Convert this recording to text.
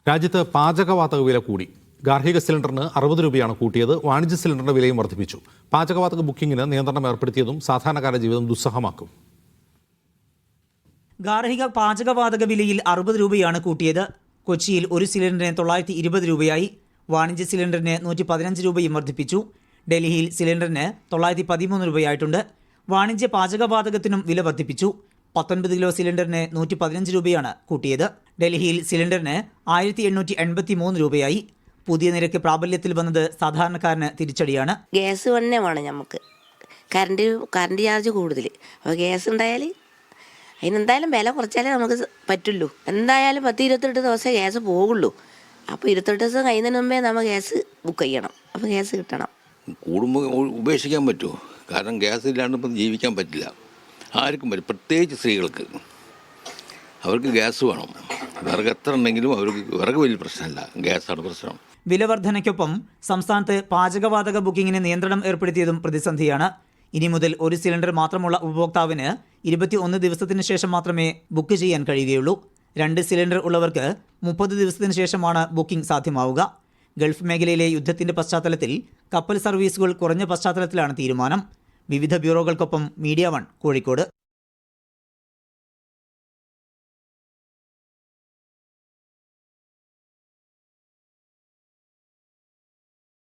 രാജ്യത്ത് പാചകവാതക വില കൂടി. ഗാർഹിക സിലിണ്ടറിന് 60 രൂപയാണ് കൂട്ടിയത്. വാണിജ്യ സിലിണ്ടറിന്റെ വിലയും വർദ്ധിപ്പിച്ചു. പാചകവാതക ബുക്കിംഗിന് നിയന്ത്രണം ഏർപ്പെടുത്തിയതും സാധാരണക്കാരുടെ ജീവിതം ദുസ്സഹമാക്കും. ഗാർഹിക പാചകവാതക വിലയിൽ 60 രൂപയാണ് കൂട്ടിയത്. കൊച്ചിയിൽ ഒരു സിലിണ്ടറിന് 920 രൂപയായി. വാണിജ്യ സിലിണ്ടറിന് 115 രൂപയും വർദ്ധിപ്പിച്ചു. ഡൽഹിയിൽ സിലിണ്ടറിന് 913 രൂപയായിട്ടുണ്ട്. വാണിജ്യ പാചകവാതകത്തിനും വില വർദ്ധിപ്പിച്ചു. 19 കിലോ സിലിണ്ടറിന് 115 രൂപയാണ് കൂട്ടിയത്. ഡൽഹിയിൽ സിലിണ്ടറിന് 1883 രൂപയായി. പുതിയ നിരക്ക് പ്രാബല്യത്തിൽ വന്നത് സാധാരണക്കാരന് തിരിച്ചടിയാണ്. ഗ്യാസ് തന്നെ വേണം നമുക്ക്. കറണ്ട് ചാർജ് കൂടുതൽ. അപ്പോൾ ഗ്യാസ് ഉണ്ടായാൽ അതിനെന്തായാലും വില കുറച്ചാലേ നമുക്ക് പറ്റുള്ളൂ. എന്തായാലും 10-28 ദിവസം ഗ്യാസ് പോകുള്ളൂ. അപ്പോൾ 28 ദിവസം കഴിയുന്നതിന് മുമ്പേ നമ്മൾ ഗ്യാസ് ബുക്ക് ചെയ്യണം. അപ്പോൾ ഗ്യാസ് കിട്ടണം. കൂടുമ്പോൾ ഉപേക്ഷിക്കാൻ പറ്റുമോ? കാരണം ഗ്യാസ് ഇല്ലാണ്ട് ഇപ്പം ജീവിക്കാൻ പറ്റില്ല. ആർക്കും പറ്റും, പ്രത്യേകിച്ച് സ്ത്രീകൾക്ക്. അവർക്ക് ഗ്യാസ് വേണം. വിറക് എത്ര ഉണ്ടെങ്കിലും അവർക്ക് വിറക് വലിയ പ്രശ്നമല്ല, ഗ്യാസാണ് പ്രശ്നം. വില വർധനയ്ക്കൊപ്പം സംസ്ഥാനത്ത് പാചകവാതക ബുക്കിങ്ങിന് നിയന്ത്രണം ഏർപ്പെടുത്തിയതും പ്രതിസന്ധിയാണ്. ഇനി മുതൽ ഒരു സിലിണ്ടർ മാത്രമുള്ള ഉപഭോക്താവിന് 21 ദിവസത്തിന് ശേഷം മാത്രമേ ബുക്ക് ചെയ്യാൻ കഴിയുകയുള്ളൂ. 2 സിലിണ്ടർ ഉള്ളവർക്ക് 30 ദിവസത്തിന് ശേഷമാണ് ബുക്കിംഗ് സാധ്യമാവുക. ഗൾഫ് മേഖലയിലെ യുദ്ധത്തിന്റെ പശ്ചാത്തലത്തിൽ കപ്പൽ സർവീസുകൾ കുറഞ്ഞ പശ്ചാത്തലത്തിലാണ് തീരുമാനം. വിവിധ ബ്യൂറോകൾക്കൊപ്പം മീഡിയ 1 കോഴിക്കോട്.